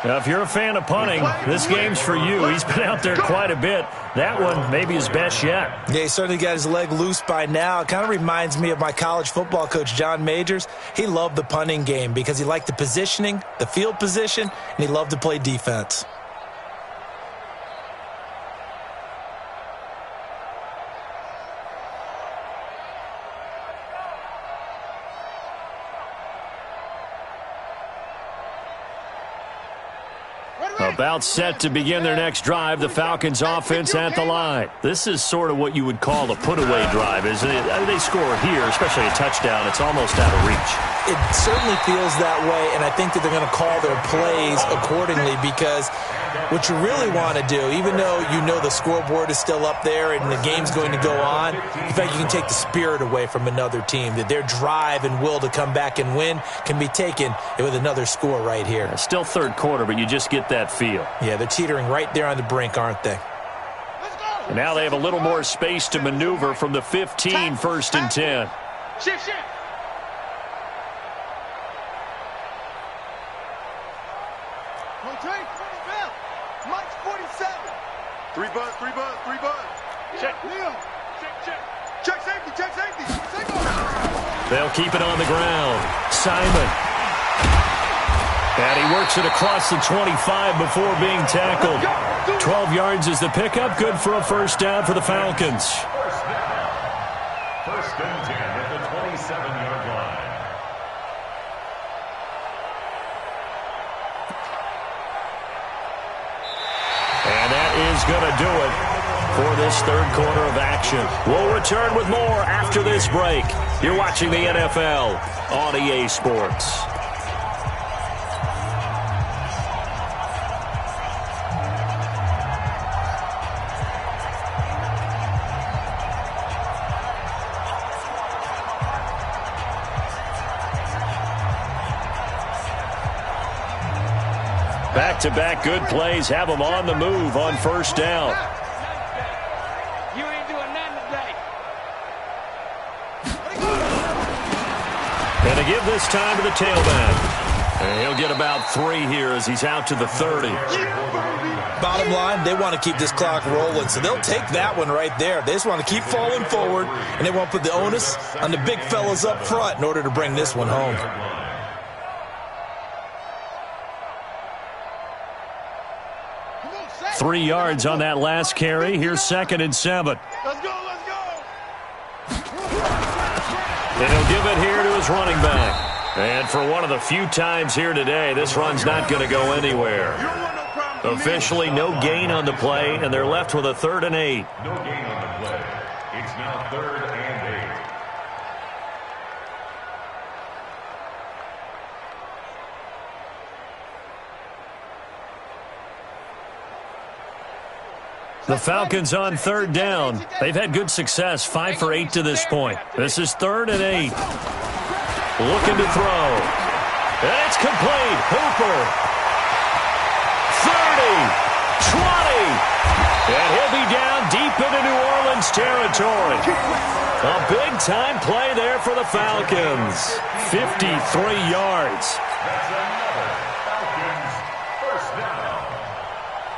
Now, if you're a fan of punting, this game's for you. He's been out there quite a bit. That one maybe his best yet. Yeah, he certainly got his leg loose by now. It kind of reminds me of my college football coach, John Majors. He loved the punting game because he liked the positioning, the field position, and he loved to play defense. About set to begin their next drive, the Falcons offense at the line. This is sort of what you would call a put-away drive, isn't it? They score here, especially a touchdown. It's almost out of reach. It certainly feels that way, and I think that they're going to call their plays accordingly because what you really want to do, even though you know the scoreboard is still up there and the game's going to go on, in fact, you can take the spirit away from another team, that their drive and will to come back and win can be taken with another score right here. Still third quarter, but you just get that feel. Yeah, they're teetering right there on the brink, aren't they? And now they have a little more space to maneuver from the 15, first and 10. Shift. Mike's 47. Three buzz. Check. Leo. Check safety. They'll keep it on the ground. Simon. And he works it across the 25 before being tackled. 12 yards is the pickup. Good for a first down for the Falcons. First and 10 at the 27-yard line. And that is going to do it for this third quarter of action. We'll return with more after this break. You're watching the NFL on EA Sports. Back-to-back good plays have them on the move on first down. You ain't doing nothing today. And to give this time to the tailback. And he'll get about 3 here as he's out to the 30. Bottom line, they want to keep this clock rolling, so they'll take that one right there. They just want to keep falling forward, and they won't put the onus on the big fellas up front in order to bring this one home. 3 yards on that last carry. Here's second and 7. Let's go. And he'll give it here to his running back. And for one of the few times here today, this run's not going to go anywhere. Officially, no gain on the play, and they're left with a 3rd and 8. No gain on the play. It's now 3rd and 8. The Falcons on 3rd down. They've had good success, 5 for 8 to this point. This is 3rd and 8. Looking to throw. And it's complete. Hooper. 30. 20. And he'll be down deep into New Orleans territory. A big-time play there for the Falcons. 53 yards. That's another Falcons first down.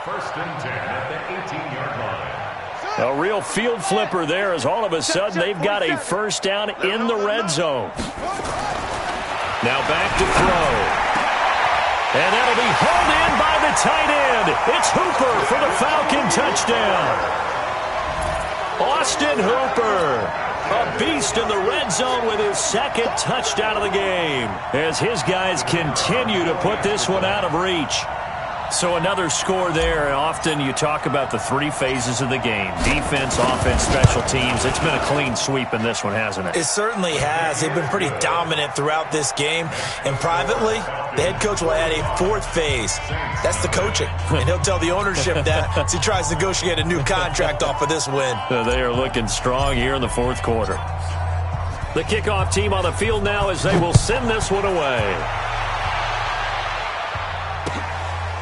First and 10 at the 18-yard line. A real field flipper there as all of a sudden they've got a first down in the red zone. Now back to throw. And that'll be hauled in by the tight end. It's Hooper for the Falcon touchdown. Austin Hooper, a beast in the red zone with his second touchdown of the game, as his guys continue to put this one out of reach. So another score there, and often you talk about the three phases of the game: defense, offense, special teams. It's been a clean sweep in this one, hasn't it? It certainly has. They've been pretty dominant throughout this game. And privately, the head coach will add a fourth phase. That's the coaching. And he'll tell the ownership that as he tries to negotiate a new contract off of this win. They are looking strong here in the fourth quarter. The kickoff team on the field now as they will send this one away.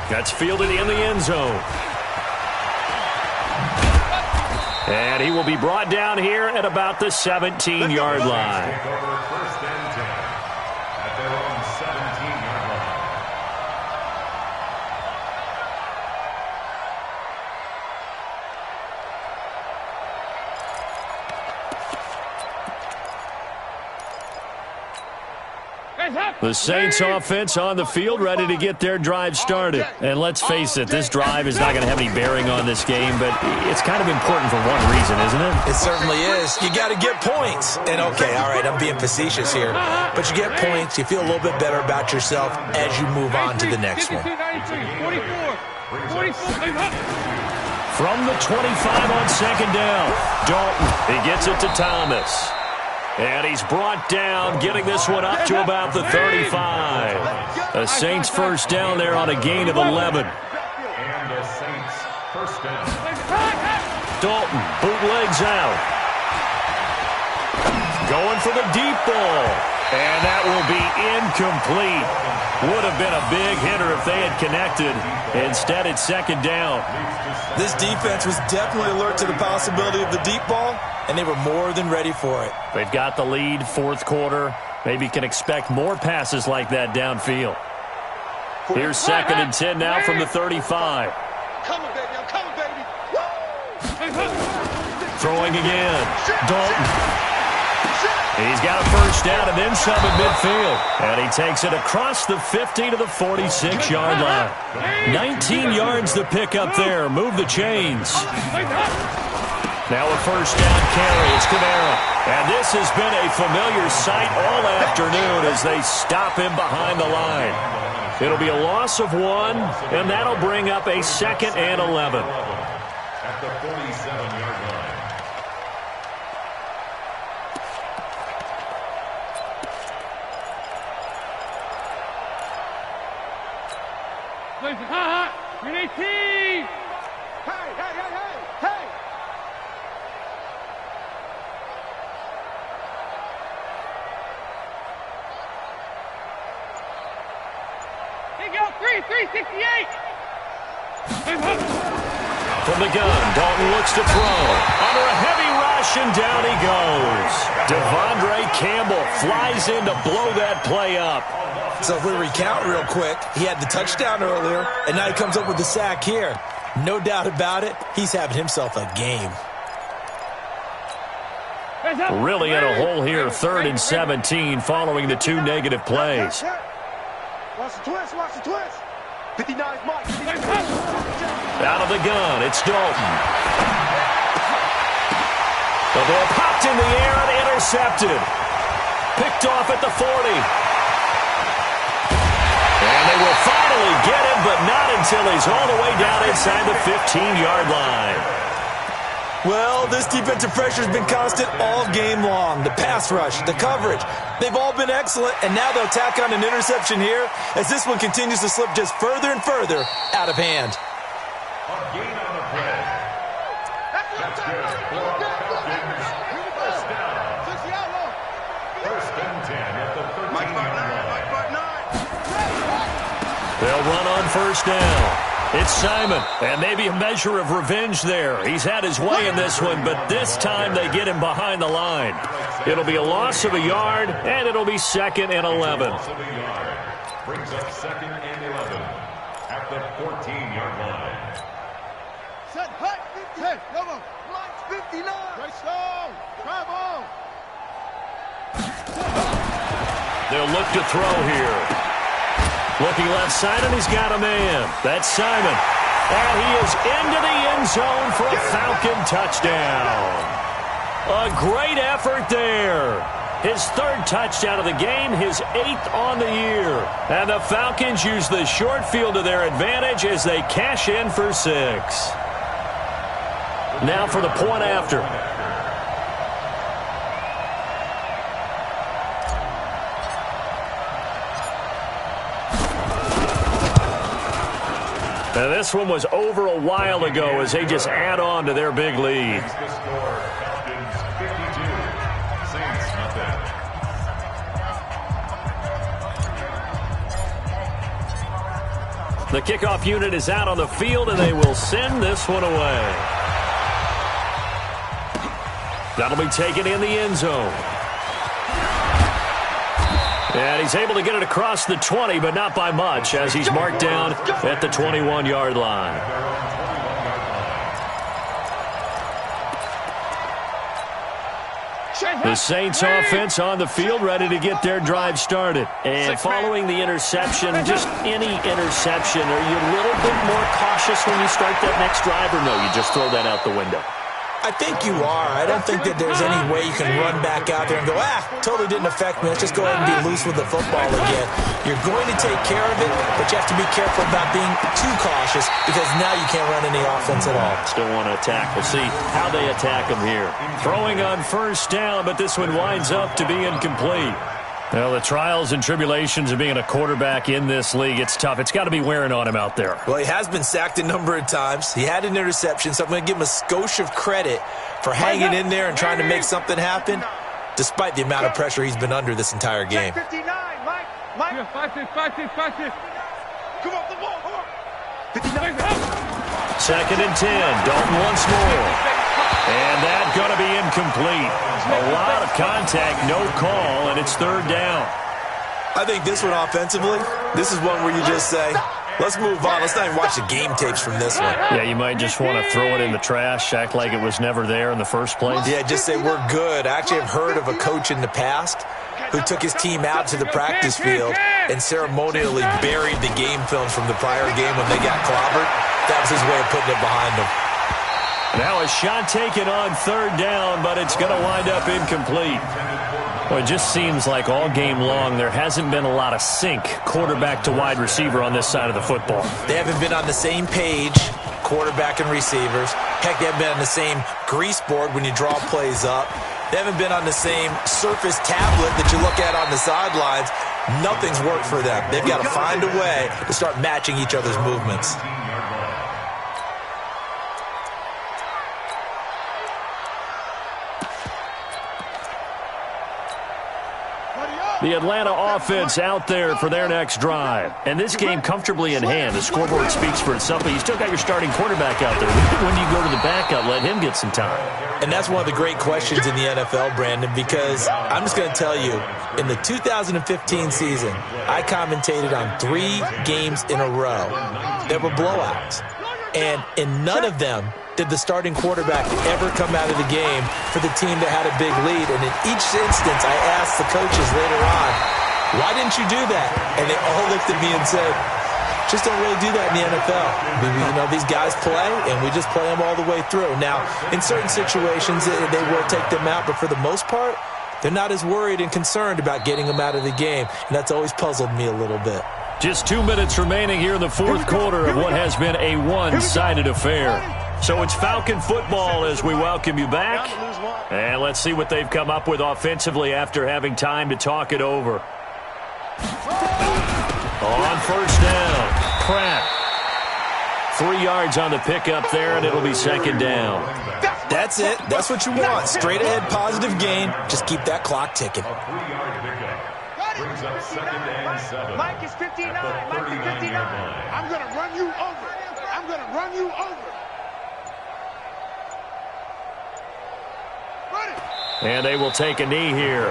That's fielded in the end zone. And he will be brought down here at about the 17-yard line. Take over first and 10 at their own 17-yard line. The Saints offense on the field, ready to get their drive started. And let's face it, this drive is not going to have any bearing on this game, but it's kind of important for one reason, isn't it? It certainly is. You got to get points. And okay, all right, I'm being facetious here. But you get points, you feel a little bit better about yourself as you move on to the next one. From the 25 on second down, Dalton, he gets it to Thomas. And he's brought down, getting this one up to about the 35. The Saints first down there on a gain of 11. And the Saints first down. Dalton bootlegs out. Going for the deep ball. And that will be incomplete. Would have been a big hitter if they had connected. Instead, it's second down. This defense was definitely alert to the possibility of the deep ball, and they were more than ready for it. They've got the lead, fourth quarter. Maybe can expect more passes like that downfield. Here's second and 10 now from the 35. Come on, baby. I'm coming, baby. Throwing again. Dalton. He's got a first down and then some in midfield. And he takes it across the 50 to the 46-yard line. 19 yards to pick up there. Move the chains. Now a first down carry. It's Camara. And this has been a familiar sight all afternoon as they stop him behind the line. It'll be a loss of one, and that'll bring up a second and 11. At the 47-yard line. Hey, hey, hey, hey, hey. Here you go, 368. From the gun, Dalton looks to throw. Under a heavy rush, and down he goes. Devondre Campbell flies in to blow that play up. So if we recount real quick, he had the touchdown earlier, and now he comes up with the sack here. No doubt about it, he's having himself a game. Really in a hole here, 3rd and 17, following the two negative plays. Watch the twist, watch the twist. 59 Mike. Out of the gun, it's Dalton. The ball popped in the air and intercepted. Picked off at the 40. And they will finally get him, but not until he's all the way down inside the 15-yard line. Well, this defensive pressure has been constant all game long. The pass rush, the coverage, they've all been excellent, and now they'll tack on an interception here as this one continues to slip just further and further out of hand. A gain on the play. That's good for the Falcons. First down. First and 10 at the 13-yard line. They'll run on first down. It's Simon, and maybe a measure of revenge there. He's had his way in this one, but this time they get him behind the line. It'll be a loss of a yard, and it'll be second and 11. Loss of a yard. Brings up second and 11 at the 14-yard line. Set, hut, 50. Hey, come on. Lights 59. Right slow. Drive on. They'll look to throw here. Looking left side, and he's got a man. That's Simon. And he is into the end zone for a Falcon touchdown. A great effort there. His third touchdown of the game, his 8th on the year. And the Falcons use the short field to their advantage as they cash in for 6. Now for the point after. Now this one was over a while ago as they just add on to their big lead. The kickoff unit is out on the field, and they will send this one away. That'll be taken in the end zone. And he's able to get it across the 20, but not by much, as he's marked down at the 21-yard line. The Saints offense on the field, ready to get their drive started. And following the interception, just any interception, are you a little bit more cautious when you start that next drive, or no, you just throw that out the window? I think you are. I don't think that there's any way you can run back out there and go, totally didn't affect me. Let's just go ahead and be loose with the football again. You're going to take care of it, but you have to be careful about being too cautious because now you can't run any offense at all. Still want to attack. We'll see how they attack him here. Throwing on first down, but this one winds up to be incomplete. Well, the trials and tribulations of being a quarterback in this league, it's tough. It's got to be wearing on him out there. Well, he has been sacked a number of times. He had an interception, so I'm going to give him a skosh of credit for hanging in there and trying to make something happen, despite the amount of pressure he's been under this entire game. 59, Mike. 5-6. Come on, the ball. Come on. 59. 2nd and 10. Dalton once more. And that's going to be incomplete. A lot of contact, no call, and it's 3rd down. I think this one offensively, this is one where you just say, let's move on. Let's not even watch the game tapes from this one. Yeah, you might just want to throw it in the trash, act like it was never there in the first place. Yeah, just say we're good. I actually have heard of a coach in the past who took his team out to the practice field and ceremonially buried the game films from the prior game when they got clobbered. That was his way of putting it behind them. Now a shot taken on 3rd down, but it's going to wind up incomplete. Well, it just seems like all game long there hasn't been a lot of sync quarterback to wide receiver on this side of the football. They haven't been on the same page, quarterback and receivers. Heck, they haven't been on the same grease board when you draw plays up. They haven't been on the same Surface tablet that you look at on the sidelines. Nothing's worked for them. They've got to find a way to start matching each other's movements. The Atlanta offense out there for their next drive. And this game comfortably in hand. The scoreboard speaks for itself, but you still got your starting quarterback out there. When do you go to the backup? Let him get some time. And that's one of the great questions in the NFL, Brandon, because I'm just going to tell you, in the 2015 season, I commentated on 3 games in a row. There were blowouts. And in none of them did the starting quarterback ever come out of the game for the team that had a big lead. And in each instance, I asked the coaches later on, why didn't you do that? And they all looked at me and said, just don't really do that in the NFL. You know, these guys play, and we just play them all the way through. Now, in certain situations, they will take them out, but for the most part, they're not as worried and concerned about getting them out of the game. And that's always puzzled me a little bit. Just 2 minutes remaining here in the 4th quarter of what has been a one-sided affair. So it's Falcon football as we welcome you back. And let's see what they've come up with offensively after having time to talk it over. On first down, Pratt. 3 yards on the pickup there, and it'll be 2nd down. That's it. That's what you want. Straight ahead, positive gain. Just keep that clock ticking. Brings up 2nd and 7. Mike is 59. Mike is 59. I'm going to run you over. I'm going to run you over. Ready. And they will take a knee here.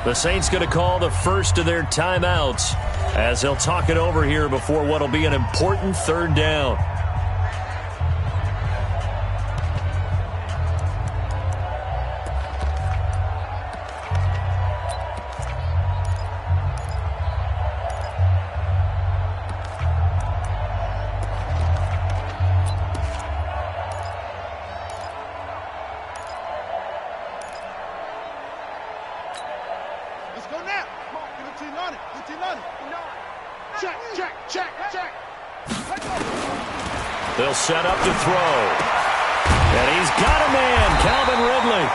The Saints going to call the first of their timeouts as they'll talk it over here before what will be an important 3rd down. Check, check, check, check. They'll set up to throw. And he's got a man, Calvin Ridley.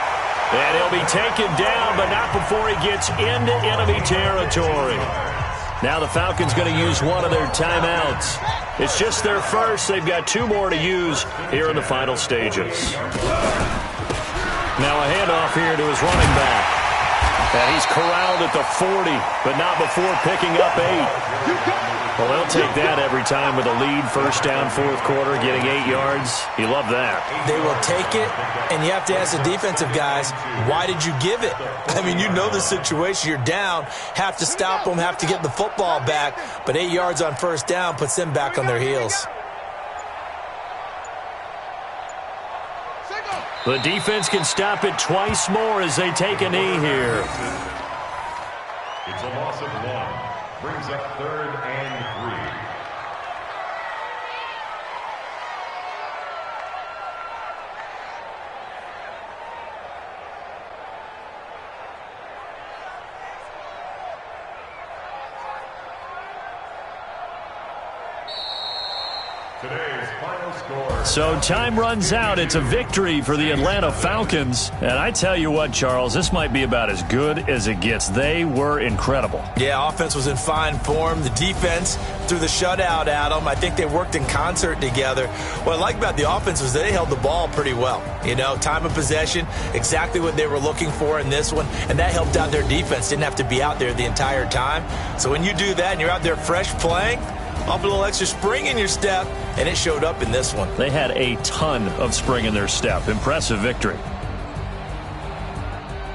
And he'll be taken down, but not before he gets into enemy territory. Now the Falcons going to use one of their timeouts. It's just their first. They've got 2 more to use here in the final stages. Now a handoff here to his running back. And he's corralled at the 40, but not before picking up 8. Well, they'll take that every time with a lead. First down, 4th quarter, getting 8 yards. You love that. They will take it, and you have to ask the defensive guys, why did you give it? I mean, you know the situation. You're down, have to stop them, have to get the football back, but 8 yards on first down puts them back on their heels. The defense can stop it twice more as they take a knee here. It's a loss of 1. Brings up 3rd and 3. Today's final score. So time runs out. It's a victory for the Atlanta Falcons. And I tell you what, Charles, this might be about as good as it gets. They were incredible. Yeah, offense was in fine form. The defense threw the shutout at them. I think they worked in concert together. What I like about the offense was they held the ball pretty well. You know, time of possession, exactly what they were looking for in this one. And that helped out their defense. Didn't have to be out there the entire time. So when you do that and you're out there fresh playing, off a little extra spring in your step, and it showed up in this one. They had a ton of spring in their step. Impressive victory.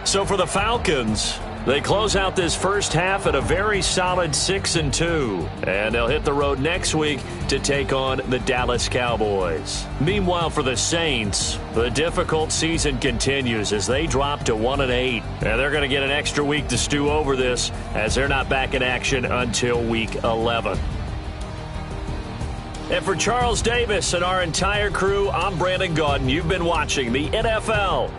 So for the Falcons, they close out this first half at a very solid 6-2. And they'll hit the road next week to take on the Dallas Cowboys. Meanwhile, for the Saints, the difficult season continues as they drop to 1-8. And they're going to get an extra week to stew over this as they're not back in action until week 11. And for Charles Davis and our entire crew, I'm Brandon Gaudin. You've been watching the NFL